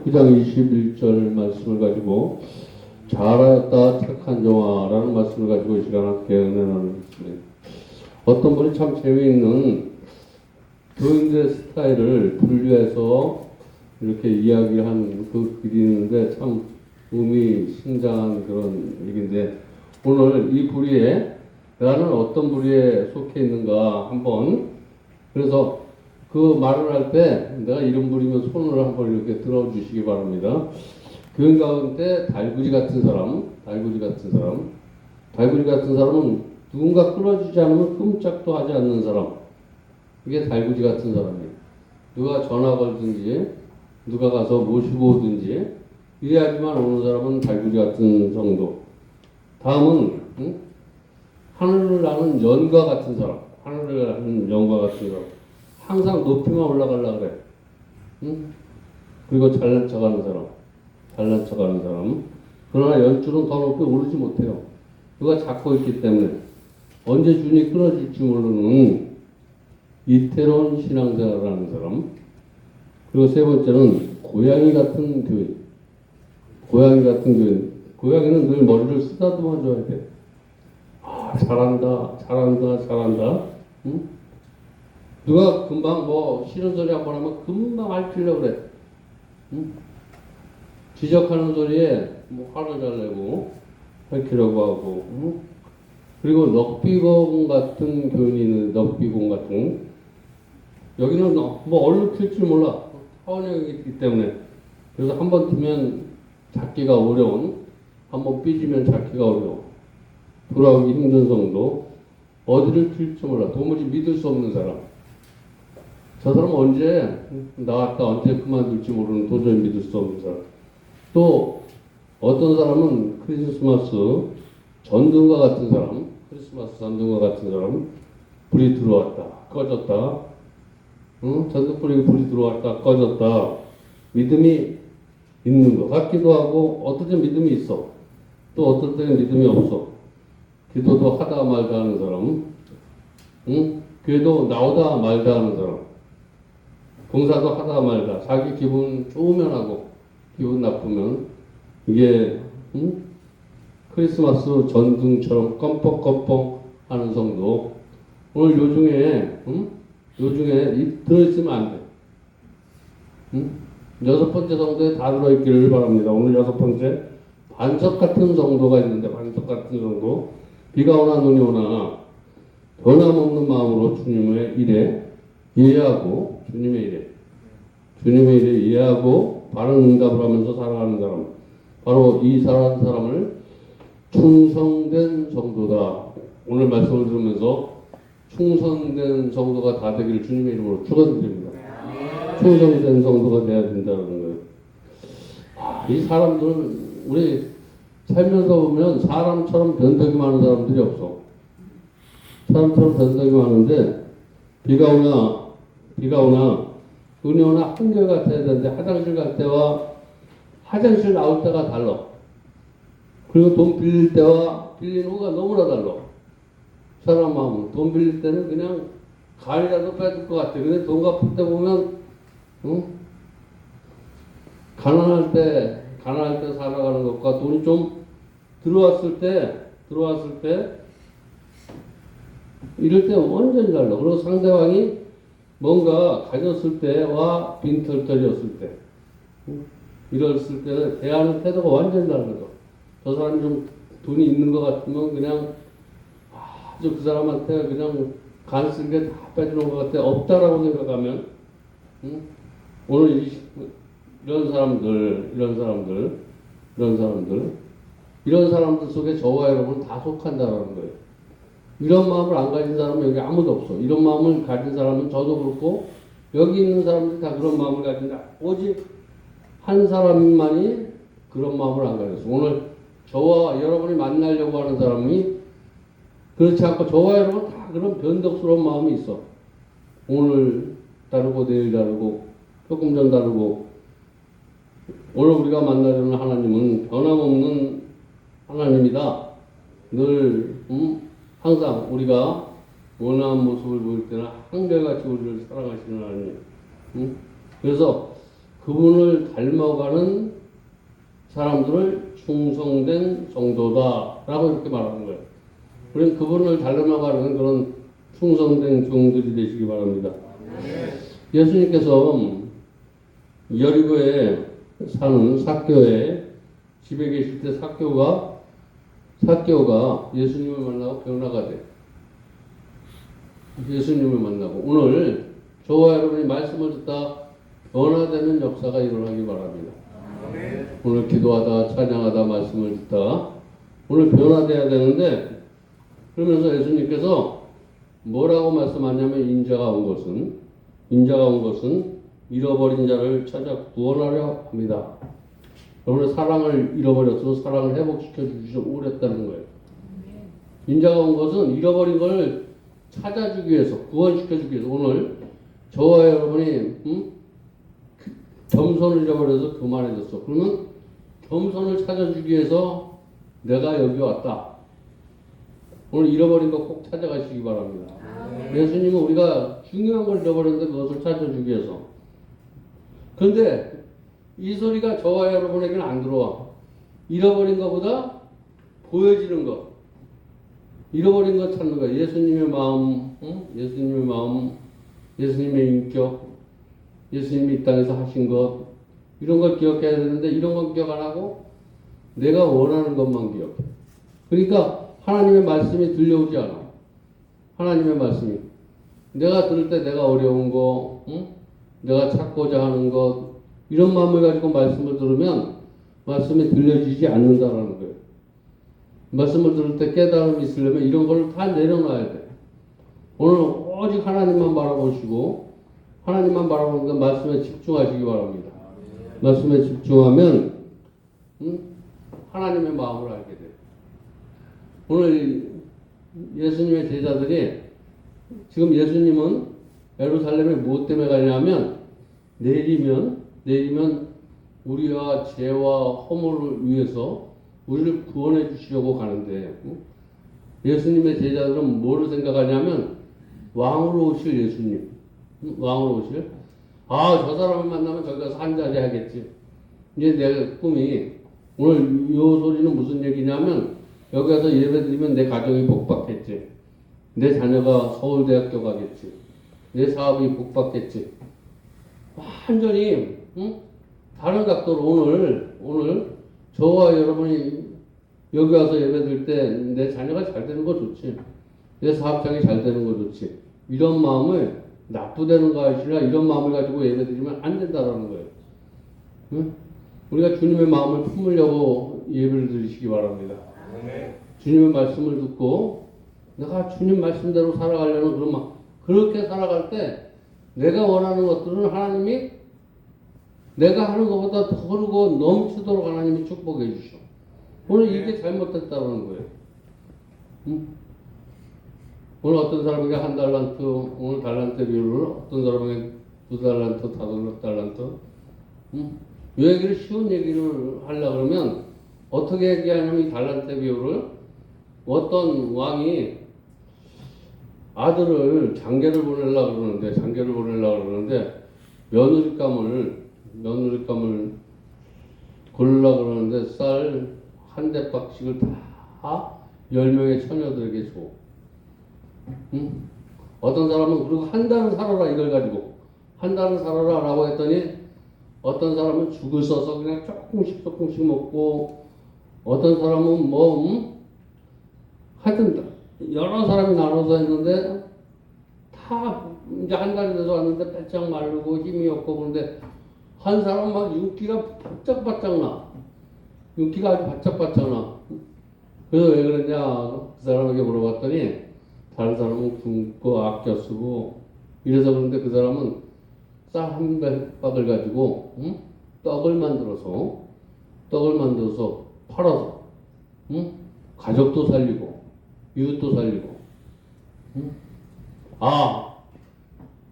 9장 21절 말씀을 가지고 잘하였다 착한 종아라는 말씀을 가지고 이 시간 함께 은혜 나누겠습니다. 어떤 분이 참 재미있는 교인들의 스타일을 분류해서 이렇게 이야기한 그 글이 있는데 참 의미심장한 그런 얘기인데, 오늘 이 부리에 나는 어떤 부리에 속해 있는가 한번, 그래서 그 말을 할 때 내가 이런 부리면 손을 한번 이렇게 들어주시기 바랍니다. 교인 가운데 달구지 같은 사람은 누군가 끌어주지 않으면 끔짝도 하지 않는 사람, 이게 달구지 같은 사람이에요. 누가 전화 걸든지 누가 가서 모시고 오든지 이래야지만 오는 사람은 달구지 같은 정도. 다음은 하늘을 나는 연과 같은 사람, 항상 높이만 올라가려고 그래. 그리고 잘난 척하는 사람. 그러나 연줄은 더 높이 오르지 못해요. 누가 잡고 있기 때문에 언제 준이 끊어질지 모르는 이태로운 신앙생활을 하는 사람. 그리고 세 번째는 고양이 같은 교인. 고양이는 늘 머리를 쓰다듬어 줘야 돼. 아, 잘한다. 누가 금방 뭐 싫은 소리 한번 하면 금방 앓히려고 그래. 지적하는 소리에 뭐 화를 잘 내고 핥히려고 하고. 그리고 럭비공 같은 교인이 있는데, 럭비공 같은. 여기는 뭐 얼른 튈 줄 몰라. 타원형이기 있기 때문에. 그래서 한번 틀면 잡기가 어려운, 한번 삐지면 잡기가 어려워. 돌아오기 힘든 정도. 어디를 튈지 몰라. 도무지 믿을 수 없는 사람. 저 사람은 언제 나왔다 언제 그만둘지 모르는, 도저히 믿을 수 없는 사람. 또 어떤 사람은 크리스마스 전등과 같은 사람, 불이 들어왔다 꺼졌다, 전등불이 불이 들어왔다 꺼졌다, 믿음이 있는 것 같기도 하고 어떨 땐 믿음이 있어, 또 어떨 때는 믿음이 없어. 기도도 하다 말다 하는 사람, 교회도 나오다 말다 하는 사람, 봉사도 하다 말다, 자기 기분 좋으면 하고 기분 나쁘면. 이게 크리스마스 전등처럼 껌뻑껌뻑 하는 성도. 오늘 요중에 들어있으면 안 돼. 여섯 번째 성도에 다 들어있기를 바랍니다. 오늘 여섯 번째, 반석 같은 성도가 있는데, 비가 오나 눈이 오나 변함없는 마음으로 주님의 일에 이해하고 바른 응답을 하면서 살아가는 사람, 바로 이 사람을 충성된 성도다. 오늘 말씀을 들으면서 충성된 성도가 다 되기를 주님의 이름으로 축원드립니다. 충성된 성도가 되어야 된다는 거예요. 이 사람들은 우리 살면서 보면 사람처럼 변덕이 많은 사람들이 없어. 사람처럼 변덕이 많은데, 비가 오나 눈이 오나 한결 같아야 되는데, 화장실 갈 때와 화장실 나올 때가 달라. 그리고 돈 빌릴 때와 빌린 후가 너무나 달라. 사람 마음은 돈 빌릴 때는 그냥 간이라도 빼줄 것 같아. 근데 돈 갚을 때 보면 가난할 때 살아가는 것과 돈이 좀 들어왔을 때 이럴 때 완전히 달라. 그리고 상대방이 뭔가 가졌을 때와 빈털터리였을 때, 이랬을 때는 대하는 태도가 완전히 다르거든. 저 사람이 좀 돈이 있는 것 같으면 그냥 아주 그 사람한테 그냥 간 쓴 게 다 빼주는 것 같아. 없다라고 생각하면, 오늘 이런 사람들 속에 저와 여러분은 다 속한다라는 거예요. 이런 마음을 안 가진 사람은 여기 아무도 없어. 이런 마음을 가진 사람은 저도 그렇고 여기 있는 사람들이 다 그런 마음을 가진다. 오직 한 사람만이 그런 마음을 안 가졌어. 오늘 저와 여러분이 만나려고 하는 사람이 그렇지 않고 저와 여러분 다 그런 변덕스러운 마음이 있어. 오늘 다르고 내일 다르고 조금 전 다르고. 오늘 우리가 만나려는 하나님은 변함없는 하나님이다. 늘 항상 우리가 원하는 모습을 보일 때는 한결같이 우리를 사랑하시는 하나님. 그래서 그분을 닮아가는 사람들을 충성된 정도다라고 이렇게 말하는 거예요. 우리는 그분을 닮아가는 그런 충성된 종들이 되시기 바랍니다. 예수님께서 여리고에 사는 삭개오의 집에 계실 때 삭개오가 예수님을 만나고 변화가 돼. 예수님을 만나고 오늘 저와 여러분이 말씀을 듣다 변화되는 역사가 일어나기 바랍니다. 오늘 기도하다 찬양하다 말씀을 듣다 오늘 변화돼야 되는데 그러면서 예수님께서 뭐라고 말씀하냐면 인자가 온 것은 잃어버린 자를 찾아 구원하려 합니다. 여러분의 사랑을 잃어버렸으면 사랑을 회복시켜 주시려 오랬다는 거예요. 인자가 온 것은 잃어버린 걸 찾아주기 위해서 구원시켜주기 위해서 오늘 저와 여러분이 겸손을 잃어버려서 교만해졌어. 그러면 겸손을 찾아주기 위해서 내가 여기 왔다. 오늘 잃어버린 거 꼭 찾아가시기 바랍니다. 예수님은 우리가 중요한 걸 잃어버렸는데 그것을 찾아주기 위해서. 그런데 이 소리가 저와 여러분에게는 안 들어와. 잃어버린 것보다 보여지는 것. 잃어버린 것 찾는 거야. 예수님의 마음, 예수님의 인격, 예수님이 이 땅에서 하신 것, 이런 걸 기억해야 되는데 이런 건 기억 안 하고 내가 원하는 것만 기억해. 그러니까 하나님의 말씀이 들려오지 않아. 하나님의 말씀이. 내가 들을 때 내가 어려운 거, 내가 찾고자 하는 것, 이런 마음을 가지고 말씀을 들으면 말씀이 들려지지 않는다라는 거예요. 말씀을 들을 때 깨달음이 있으려면 이런 걸 다 내려놔야 돼. 오늘 오직 하나님만 바라보시고 하나님만 바라보는데 말씀에 집중하시기 바랍니다. 말씀에 집중하면 하나님의 마음을 알게 돼요. 오늘 예수님의 제자들이 지금 예수님은 예루살렘에 무엇 때문에 가냐면 내리면 우리와 죄와 허물을 위해서 우리를 구원해 주시려고 가는데 예수님의 제자들은 뭐를 생각하냐면 왕으로 오실 예수님, 왕으로 오실 저 사람을 만나면 저기 가서 한자리 하겠지. 이제 내 꿈이 오늘 이 소리는 무슨 얘기냐면 여기 가서 예배드리면 내 가정이 복받겠지. 내 자녀가 서울대학교 가겠지. 내 사업이 복받겠지. 완전히 다른 각도로 오늘 저와 여러분이 여기 와서 예배드릴 때 내 자녀가 잘 되는 거 좋지. 내 사업장이 잘 되는 거 좋지. 이런 마음을 나쁘다는 것이 아니라 이런 마음을 가지고 예배드리면 안 된다라는 거예요. 응? 우리가 주님의 마음을 품으려고 예배를 드리시기 바랍니다. 주님의 말씀을 듣고 내가 주님 말씀대로 살아가려는 그런 마음. 그렇게 살아갈 때 내가 원하는 것들은 하나님이 내가 하는 것보다 더 흐르고 넘치도록 하나님이 축복해 주셔. 오늘 이게 잘못됐다는 거예요. 응? 오늘 어떤 사람에게 한 달란트, 오늘 달란트 비율을 어떤 사람에게 2달란트, 5달란트. 이 얘기를 쉬운 얘기를 하려고 그러면 어떻게 얘기하냐면 이 달란트 비율을 어떤 왕이 아들을 장계를 보내려고 그러는데 며느리감을 고르려고 그러는데 쌀 한 대박씩을 다 10명의 처녀들에게 줘. 어떤 사람은 그리고 한 달은 살아라 이걸 가지고 한 달은 살아라 라고 했더니 어떤 사람은 죽을 써서 그냥 조금씩 먹고 어떤 사람은 하여튼 여러 사람이 나눠서 했는데 다 이제 한 달이 돼서 왔는데 빼짝 마르고 힘이 없고 그런데 한 사람은 막 윤기가 바짝바짝 나. 윤기가 아주 바짝바짝 나. 그래서 왜 그러냐 그 사람에게 물어봤더니 다른 사람은 굶고 아껴 쓰고 이래서 그런데 그 사람은 쌀 한 백박을 가지고 떡을 만들어서 팔아서 가족도 살리고 이웃도 살리고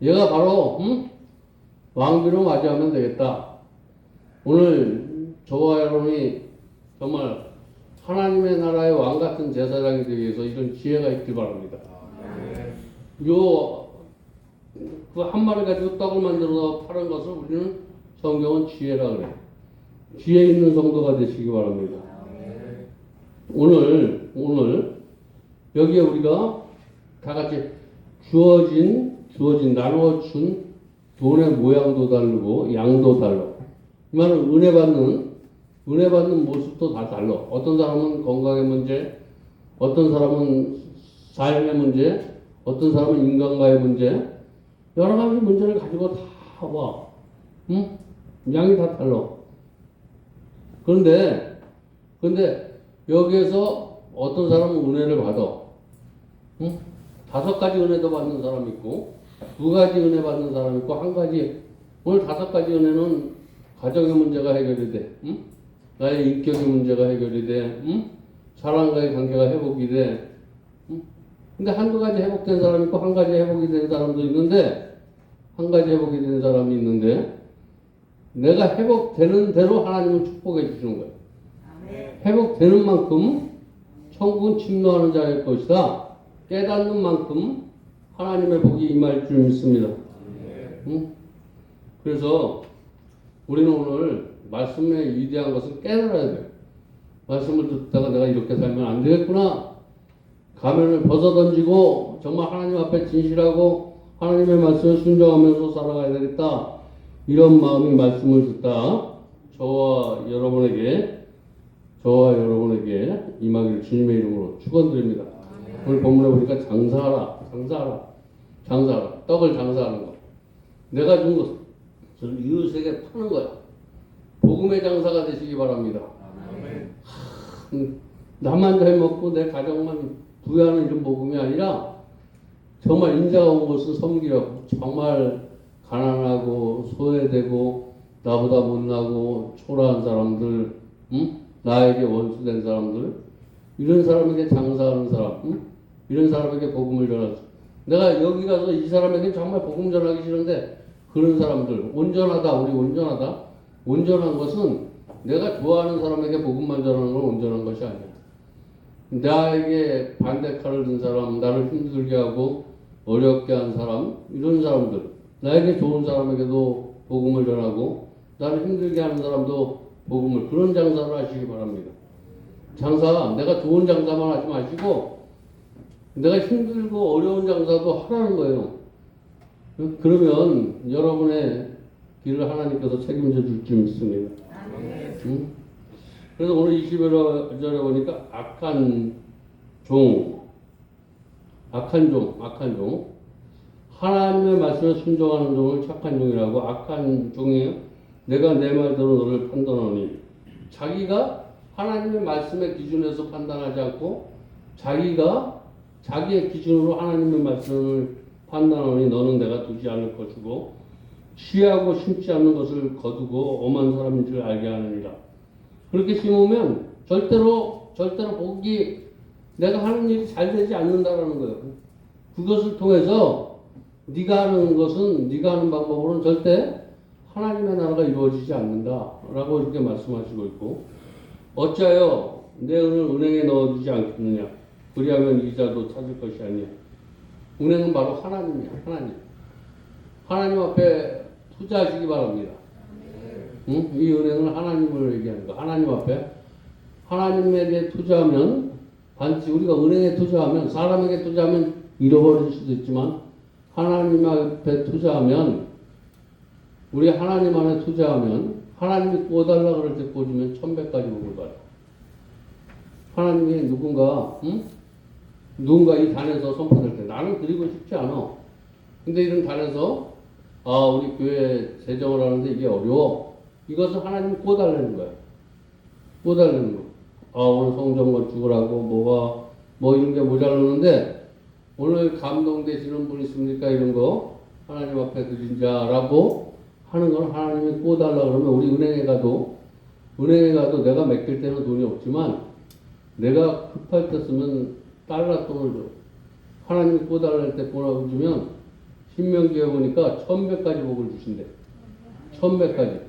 얘가 바로 왕비로 맞이하면 되겠다. 오늘 저와 여러분이 정말 하나님의 나라의 왕 같은 제사장이 되기 위해서 이런 지혜가 있길 바랍니다. 그 한 마리 가지고 떡을 만들어서 파는 것을 우리는 성경은 지혜라 그래. 지혜 있는 성도가 되시기 바랍니다. 오늘 여기에 우리가 다 같이 주어진 나누어 준 돈의 모양도 다르고 양도 달라. 이 말은 은혜 받는 모습도 다 달라. 어떤 사람은 건강의 문제, 어떤 사람은 삶의 문제, 어떤 사람은 인간과의 문제, 여러 가지 문제를 가지고 다 와. 응? 양이 다 달라. 그런데 여기에서 어떤 사람은 은혜를 받아. 응? 5가지 은혜도 받는 사람이 있고, 2가지 은혜 받는 사람이 있고, 1가지. 오늘 5가지 은혜는 가정의 문제가 해결이 돼. 응? 나의 인격의 문제가 해결이 돼. 응? 사람과의 관계가 회복이 돼. 응? 근데 1-2가지 회복된 사람이 있고, 1가지 회복이 된 사람도 있는데, 1가지 회복이 된 사람이 있는데, 내가 회복되는 대로 하나님은 축복해 주시는 거예요. 회복되는 만큼 천국은 침노하는 자의 것이다. 깨닫는 만큼 하나님의 복이 임할 줄 믿습니다. 응? 그래서 우리는 오늘 말씀의 위대한 것을 깨달아야 돼요. 말씀을 듣다가 내가 이렇게 살면 안 되겠구나. 가면을 벗어던지고 정말 하나님 앞에 진실하고 하나님의 말씀을 순종하면서 살아가야 되겠다. 이런 마음이 말씀을 듣다 저와 여러분에게 임하기를 주님의 이름으로 축원드립니다. 오늘 본문에 보니까 장사하라. 떡을 장사하는 거. 내가 준 것을 이웃에게 파는 거야. 복음의 장사가 되시기 바랍니다. 나만 잘 먹고 내 가정만 부여하는 이런 복음이 아니라 정말 인자가 온 것은 섬기라고. 정말 가난하고 소외되고 나보다 못나고 초라한 사람들, 나에게 원수된 사람들, 이런 사람에게 장사하는 사람, 이런 사람에게 복음을 전하죠. 내가 여기 가서 이 사람에게 정말 복음 전하기 싫은데 그런 사람들 온전하다. 우리 온전하다. 온전한 것은 내가 좋아하는 사람에게 복음만 전하는 건 온전한 것이 아니야. 나에게 반대칼을 든 사람, 나를 힘들게 하고 어렵게 한 사람, 이런 사람들, 나에게 좋은 사람에게도 복음을 전하고 나를 힘들게 하는 사람도 복음을, 그런 장사를 하시기 바랍니다. 장사, 내가 좋은 장사만 하지 마시고 내가 힘들고 어려운 장사도 하라는 거예요. 그러면 여러분의 길을 하나님께서 책임져 줄 줄 믿습니다. 응? 그래서 오늘 21절에 보니까 악한 종. 하나님의 말씀에 순종하는 종을 착한 종이라고. 악한 종이에요. 내가 내 말대로 너를 판단하니. 자기가 하나님의 말씀의 기준에서 판단하지 않고 자기의 기준으로 하나님의 말씀을 판단하니 너는 내가 두지 않을 것이고 취하고 심지 않는 것을 거두고 엄한 사람인 줄 알게 하느니라. 그렇게 심으면 절대로 복이 내가 하는 일이 잘 되지 않는다라는 거예요. 그것을 통해서 네가 하는 방법으로는 절대 하나님의 나라가 이루어지지 않는다라고 이렇게 말씀하시고 있고, 어찌하여 내 은을 은행에 넣어두지 않겠느냐. 그리하면 이자도 찾을 것이 아니야. 은행은 바로 하나님이야. 하나님 앞에 투자하시기 바랍니다. 응? 이 은행은 하나님을 얘기하는 거. 하나님 앞에 하나님에게 투자하면 반드시 우리가 은행에 투자하면, 사람에게 투자하면 잃어버릴 수도 있지만 하나님 앞에 투자하면, 우리 하나님 안에 투자하면 하나님이 꿔달라 그럴 때 꿔주면 1000배까지 복을 받아요. 하나님이 누군가 이 단에서 선포될 때 나는 드리고 싶지 않아. 근데 이런 단에서 우리 교회 재정을 하는데 이게 어려워. 이것을 하나님이 꿔달라는 거야. 꿔달라는 거. 오늘 성전 건축을 하고 뭐 이런 게 모자라는데 오늘 감동되시는 분 있습니까? 이런 거 하나님 앞에 드린 자라고 하는 건 하나님이 꿔달라 그러면, 우리 은행에 가도 내가 맡길 때는 돈이 없지만 내가 급할 때 쓰면 달러 돈을 줘. 하나님이 꿔달라 할 때 꿔주면 신명기에 보니까 1000배까지 복을 주신대. 1000배까지.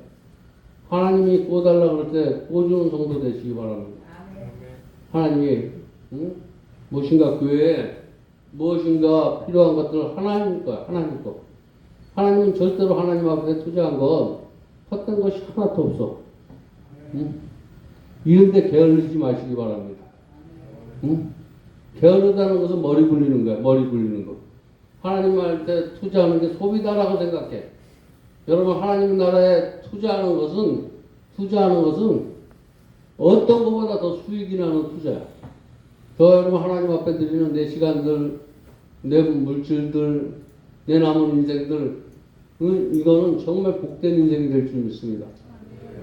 하나님이 꿔달라 그럴 때 꿔주는 성도 되시기 바랍니다. 하나님이 무엇인가 교회에 무엇인가 필요한 것들을 하나님 거. 하나님은 절대로 하나님 앞에 투자한 건 헛된 것이 하나도 없어. 응? 이런데 게을르지 마시기 바랍니다. 응? 게으르다는 것은 머리 굴리는 거야. 머리 굴리는 거. 하나님 할 때 투자하는 게 소비다라고 생각해. 여러분 하나님 나라에 투자하는 것은 어떤 것보다 더 수익이 나는 투자야. 저 여러분 하나님 앞에 드리는 내 시간들, 내 물질들, 내 남은 인생들, 이거는 정말 복된 인생이 될 줄 믿습니다.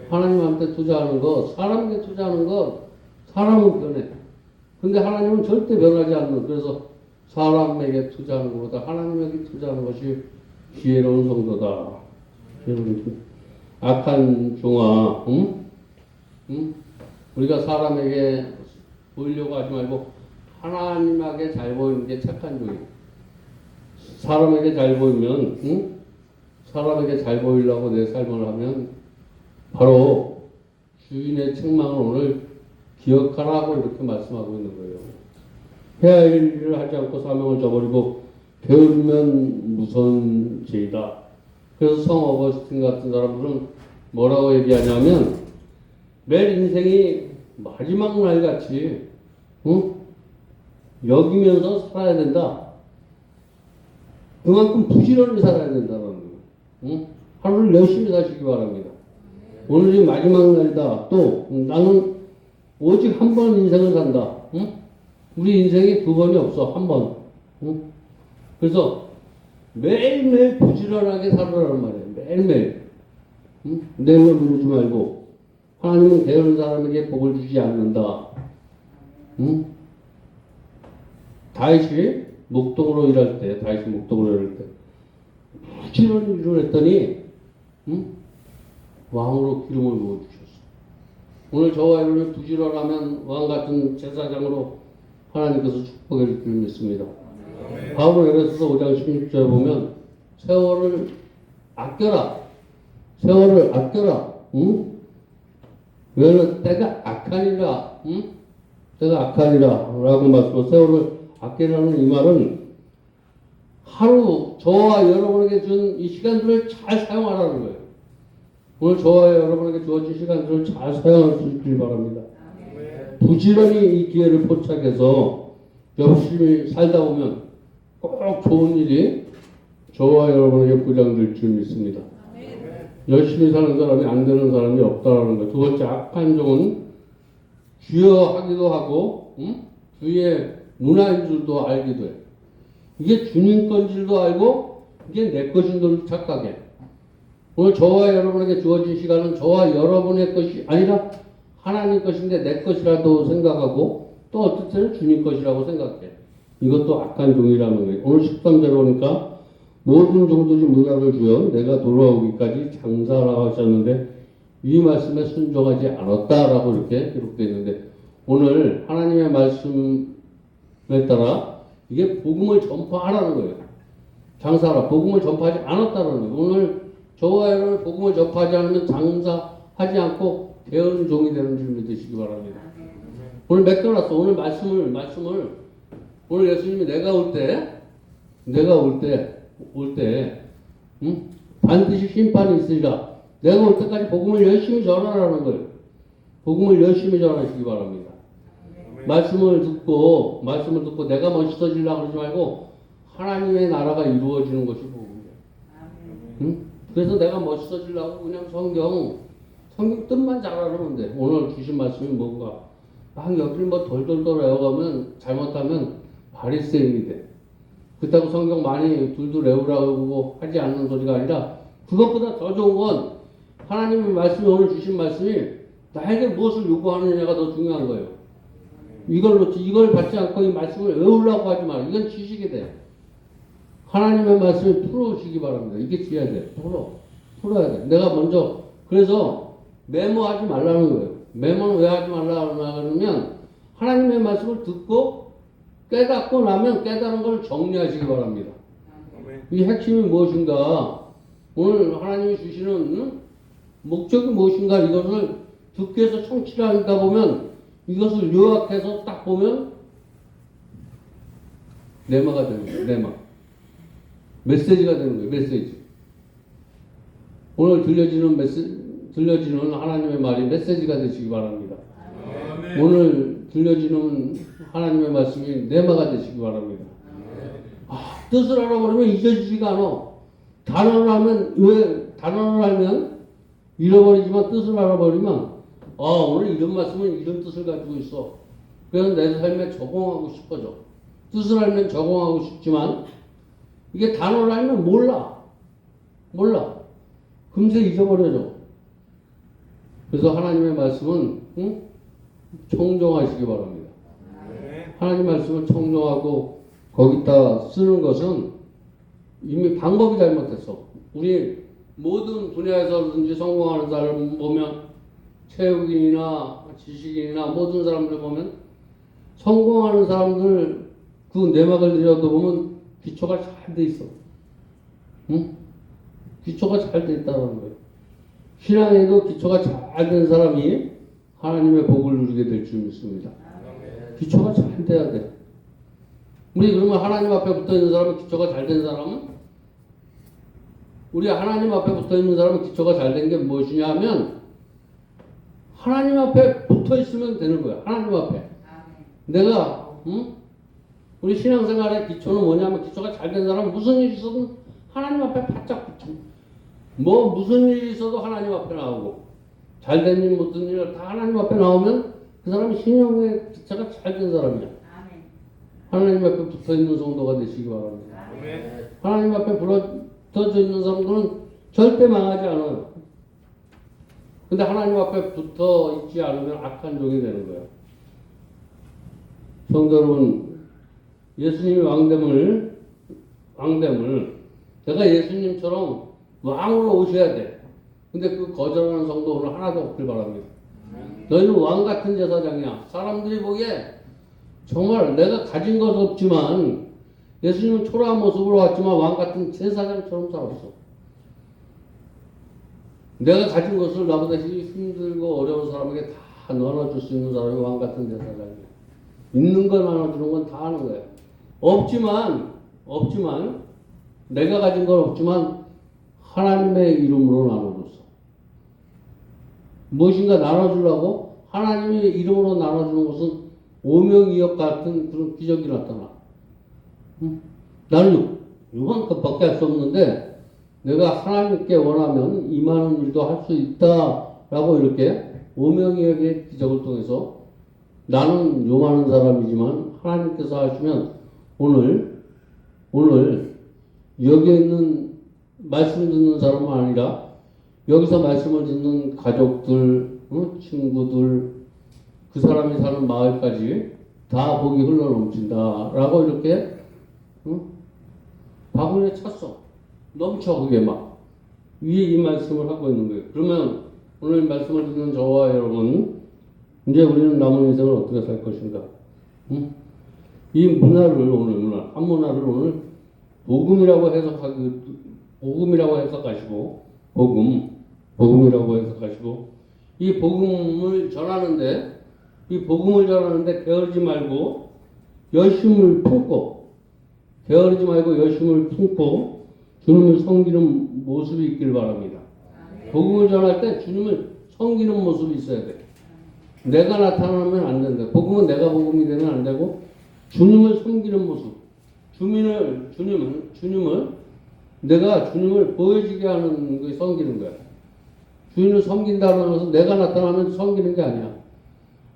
하나님한테 투자하는 거, 사람에게 투자하는 거, 사람은 변해. 근데 하나님은 절대 변하지 않는, 그래서 사람에게 투자하는 것보다 하나님에게 투자하는 것이 지혜로운 성도다. 악한 종아, 응? 응? 우리가 사람에게 보이려고 하지 말고 하나님에게 잘 보이는 게 착한 종이에요. 사람에게 잘 보이면, 응? 사람에게 잘 보이려고 내 삶을 하면 바로 주인의 책망을 오늘 기억하라고 이렇게 말씀하고 있는 거예요. 해야 할 일을 하지 않고 사명을 저버리고 게으르면 무서운 죄이다. 그래서 성 어거스틴 같은 사람들은 뭐라고 얘기하냐면 매일 인생이 마지막 날 같이 응? 여기면서 살아야 된다. 그만큼 부지런히 살아야 된다는 거예요. 응? 하루를 열심히 사시기 바랍니다. 오늘이 마지막 날이다. 또 나는 오직 한 번 인생을 산다. 응? 우리 인생이 두 번이 없어. 한 번. 응? 그래서 매일매일 부지런하게 살아라는 말이에요. 매일매일. 응? 내일을 미루지 말고 하나님은 게으른 사람에게 복을 주지 않는다. 응? 다윗이 목동으로 일할 때 부지런히 일을 했더니 응? 왕으로 기름을 부어주셨어. 오늘 저와 여러분이 부지런하면 왕같은 제사장으로 하나님께서 축복해 줄 줄 믿습니다. 바울은 에베소서 5장 16절에 보면 세월을 아껴라. 응? 왜냐면 때가 악하니라. 응? 때가 악하니라 라고 말씀하고 세월을 아끼라는 이 말은 하루 저와 여러분에게 준 이 시간들을 잘 사용하라는 거예요. 오늘 저와 여러분에게 주어진 시간들을 잘 사용할 수 있길 바랍니다. 부지런히 이 기회를 포착해서 열심히 살다 보면 꼭 좋은 일이 저와 여러분에게 보장될 줄 믿습니다. 열심히 사는 사람이 안 되는 사람이 없다라는 거예요. 두 번째, 악한 종은 주여하기도 하고 주의 문화인 줄도 알게 돼. 이게 주님 건 줄도 알고 이게 내 것인 줄 착각해. 오늘 저와 여러분에게 주어진 시간은 저와 여러분의 것이 아니라 하나님 것인데 내 것이라도 생각하고 또 어떨 때는 주님 것이라고 생각해. 이것도 악한 종이라는 거예요. 오늘 13절에 보니까 모든 종들이 문화를 주여 내가 돌아오기까지 장사하라 하셨는데 이 말씀에 순종하지 않았다라고 이렇게 기록되어 있는데 오늘 하나님의 말씀에 따라 이게 복음을 전파하라는 거예요. 장사하라. 복음을 전파하지 않았다는 거예요. 오늘 저와 여러분 복음을 전파하지 않으면 장사하지 않고 게으른 종이 되는 줄 믿으시기 바랍니다. 오늘 맡겨놨어. 오늘 말씀을 오늘 예수님이 내가 올 때 반드시 심판이 있으리라. 내가 올 때까지 복음을 열심히 전하라는 거예요. 복음을 열심히 전하시기 바랍니다. 말씀을 듣고 내가 멋있어지려고 그러지 말고 하나님의 나라가 이루어지는 것이 복음이에요. 그래서 내가 멋있어지려고 그냥 성경 뜻만 잘 알아면 돼. 오늘 주신 말씀이 뭔가 여기를 뭐 돌돌돌 외워가면 잘못하면 바리새인이 돼. 그렇다고 성경 많이 둘둘 외우라고 하지 않는 소리가 아니라 그것보다 더 좋은 건 하나님의 말씀이 오늘 주신 말씀이 나에게 무엇을 요구하느냐가 더 중요한 거예요. 이걸 받지 않고 이 말씀을 외우려고 하지 마. 이건 지식이 돼. 하나님의 말씀을 풀어오시기 바랍니다. 이게 지어야 돼. 풀어야 돼. 내가 먼저 그래서 메모하지 말라는 거예요. 메모는 왜 하지 말라 그러면 하나님의 말씀을 듣고 깨닫고 나면 깨달은 걸 정리하시기 바랍니다. 이 핵심이 무엇인가? 오늘 하나님이 주시는 목적이 무엇인가? 이것을 듣기 위해서 청취를 하다 보면 이것을 요약해서 딱 보면 레마가 되는 거예요. 레마. 메시지가 되는 거예요. 메시지. 오늘 들려지는 하나님의 말이 메시지가 되시기 바랍니다. 오늘 들려지는 하나님의 말씀이 내마가 되시기 바랍니다. 뜻을 알아버리면 잊어지지가 않아. 단어를 알면 잃어버리지만 뜻을 알아버리면 오늘 이런 말씀은 이런 뜻을 가지고 있어. 그래서 내 삶에 적용하고 싶어져. 뜻을 알면 적용하고 싶지만 이게 단어를 알면 몰라. 금세 잊어버려져. 그래서 하나님의 말씀은 청정하시기 바랍니다. 하나님 말씀을 청정하고 거기다 쓰는 것은 이미 방법이 잘못됐어. 우리 모든 분야에서든지 성공하는 사람 보면 체육인이나 지식인이나 모든 사람들 보면 성공하는 사람들 그 내막을 들여다 보면 기초가 잘 돼 있어. 기초가 잘 돼 있다는 거예요. 신앙에도 기초가 잘 된 사람이 하나님의 복을 누리게 될 줄 믿습니다. 기초가 잘 돼야 돼. 우리 그러면 하나님 앞에 붙어 있는 사람은 기초가 잘 된 사람은 우리 하나님 앞에 붙어 있는 사람은 기초가 잘 된 게 무엇이냐 하면 하나님 앞에 붙어 있으면 되는 거야. 하나님 앞에. 내가 우리 신앙생활의 기초는 뭐냐면 기초가 잘 된 사람은 무슨 일이 있어도 하나님 앞에 바짝 붙여. 무슨 일이 있어도 하나님 앞에 나오고 잘된 일 무슨 일 다 하나님 앞에 나오면 그 사람이 신앙의 기초가 잘 된 사람이야. 하나님 앞에 붙어 있는 성도가 되시기 바랍니다. 하나님 앞에 붙어져 있는 사람들은 절대 망하지 않아요. 근데 하나님 앞에 붙어 있지 않으면 악한 종이 되는 거예요. 성도 여러분, 예수님이 왕됨을 내가 예수님처럼 왕으로 오셔야 돼. 근데 그 거절하는 성도 오늘 하나도 없길 바랍니다. 너희는 왕 같은 제사장이야. 사람들이 보기에 정말 내가 가진 것 없지만 예수님은 초라한 모습으로 왔지만 왕 같은 제사장처럼 살았어. 내가 가진 것을 나보다 힘들고 어려운 사람에게 다 나눠줄 수 있는 사람이 왕 같은 제사장이야. 있는 걸 나눠주는 건 다 하는 거야. 없지만 내가 가진 건 없지만 하나님의 이름으로 나눠줬어. 무엇인가 나눠주려고 하나님의 이름으로 나눠주는 것은 오명이역 같은 그런 기적이 나타나. 나는 이만큼밖에 할 수 없는데 내가 하나님께 원하면 이만한 일도 할 수 있다라고 이렇게 오명이역의 기적을 통해서 나는 요만한 사람이지만 하나님께서 하시면 오늘 여기에 있는 말씀 듣는 사람은 아니라 여기서 말씀을 듣는 가족들, 친구들, 그 사람이 사는 마을까지 다 복이 흘러넘친다라고 이렇게 바구니에 찼어. 넘쳐 그게 막 위에 이 말씀을 하고 있는 거예요. 그러면 오늘 말씀을 듣는 저와 여러분 이제 우리는 남은 인생을 어떻게 살 것인가? 이 문화를 오늘 한 문화를 오늘 복음이라고 해석하시고 이 복음을 전하는데 게으르지 말고 열심을 품고 주님을 섬기는 모습이 있길 바랍니다. 복음을 전할 때 주님을 섬기는 모습이 있어야 돼. 내가 나타나면 안 된다. 복음은 내가 복음이 되면 안 되고 주님을 섬기는 모습. 주님을 내가 주님을 보여지게 하는 게 섬기는 거야. 주님을 섬긴다는 것은 내가 나타나면 섬기는 게 아니야.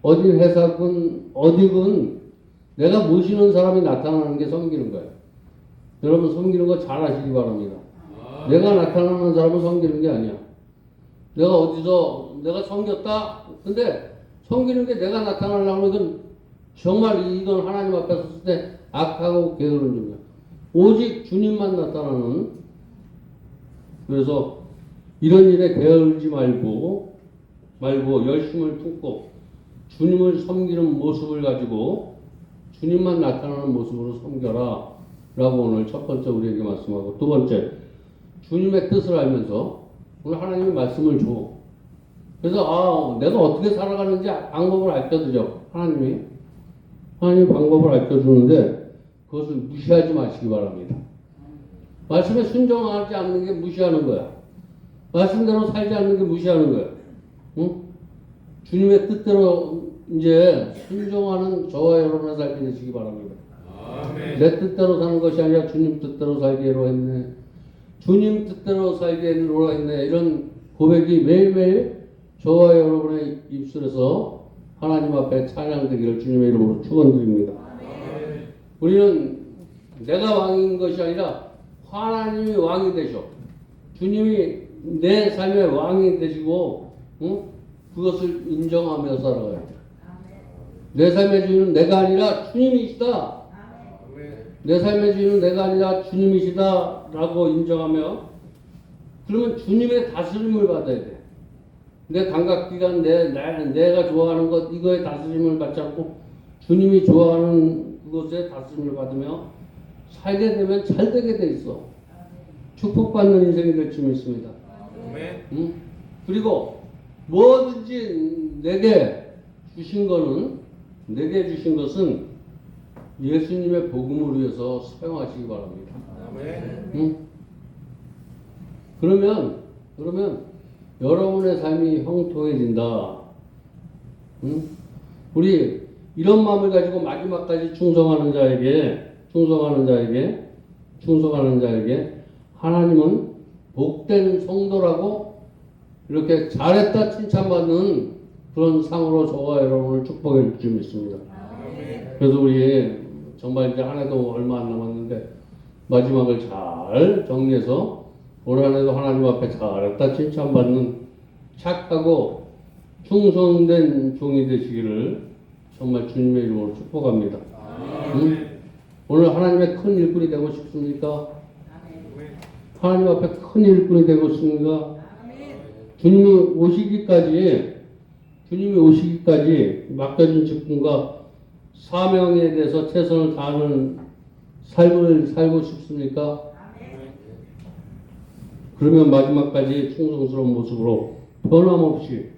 어디 회사군 어디군 내가 모시는 사람이 나타나는 게 섬기는 거야. 여러분 섬기는 거 잘 아시기 바랍니다. 내가 나타나는 사람은 섬기는 게 아니야. 내가 어디서 내가 섬겼다. 근데 섬기는 게 내가 나타나려면 이건 정말 이건 하나님 앞에 섰을 때 악하고 게으른 중이야. 오직 주님만 나타나는. 그래서 이런 일에 게으르지 말고 열심을 품고 주님을 섬기는 모습을 가지고 주님만 나타나는 모습으로 섬겨라 라고 오늘 첫 번째 우리에게 말씀하고, 두 번째 주님의 뜻을 알면서 오늘 하나님이 말씀을 줘. 그래서 내가 어떻게 살아가는지 방법을 알려드려. 하나님이 방법을 알려주는데 그것을 무시하지 마시기 바랍니다. 말씀에 순종하지 않는 게 무시하는 거야. 말씀대로 살지 않는 게 무시하는 거야. 응? 주님의 뜻대로 이제 순종하는 저와 여러분의 삶이 되시기 바랍니다. 아멘. 내 뜻대로 사는 것이 아니라 주님 뜻대로 살기로 했네. 주님 뜻대로 살기로 했네. 이런 고백이 매일매일 저와 여러분의 입술에서 하나님 앞에 찬양되기를 주님의 이름으로 축원드립니다. 우리는 내가 왕인 것이 아니라 하나님이 왕이 되셔. 주님이 내 삶의 왕이 되시고, 응? 그것을 인정하며 살아가야 돼. 내 삶의 주인은 내가 아니라 주님이시다. 내 삶의 주인은 내가 아니라 주님이시다라고 인정하며, 그러면 주님의 다스림을 받아야 돼. 내 감각기관, 내가 좋아하는 것, 이거에 다스림을 받지 않고 주님이 좋아하는 그것에 다스림을 받으며 살게 되면 잘 되게 돼 있어. 축복받는 인생이 될 줄 믿습니다. 응? 그리고 뭐든지 내게 주신 것은 예수님의 복음을 위해서 사용하시기 바랍니다. 응? 그러면 여러분의 삶이 형통해진다. 응? 우리 이런 마음을 가지고 마지막까지 충성하는 자에게 하나님은 복된 성도라고 이렇게 잘했다 칭찬받는 그런 상으로 저와 여러분을 축복해 줄 줄 믿습니다. 그래서 우리 정말 이제 한 해도 얼마 안 남았는데 마지막을 잘 정리해서 올 한 해도 하나님 앞에 잘했다 칭찬받는 착하고 충성된 종이 되시기를 정말 주님의 이름으로 축복합니다. 응? 오늘 하나님의 큰 일꾼이 되고 싶습니까? 하나님 앞에 큰 일꾼이 되고 싶습니까? 주님이 오시기까지 맡겨진 직분과 사명에 대해서 최선을 다하는 삶을 살고 싶습니까? 그러면 마지막까지 충성스러운 모습으로 변함없이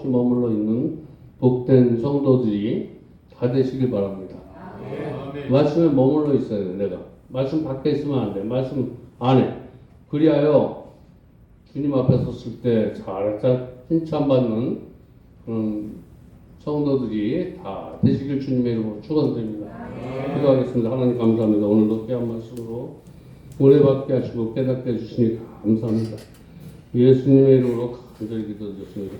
머물러 있는 복된 성도들이 다 되시길 바랍니다. 말씀에 머물러 있어야 돼. 내가 말씀 밖에 있으면 안 돼. 말씀 안에. 그리하여 주님 앞에 섰을 때 잘했다 칭찬받는 그런 성도들이 다 되시길 주님의 이름으로 축원드립니다. 기도하겠습니다. 하나님 감사합니다. 오늘도 귀한 말씀으로 은혜 받게 하시고 깨닫게 해주시니 감사합니다. 예수님의 이름으로 간절히 기도드렸습니다.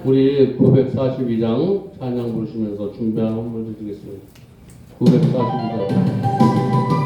우리 942장 찬양 부르시면서 준비한 헌물 드리겠습니다. 942장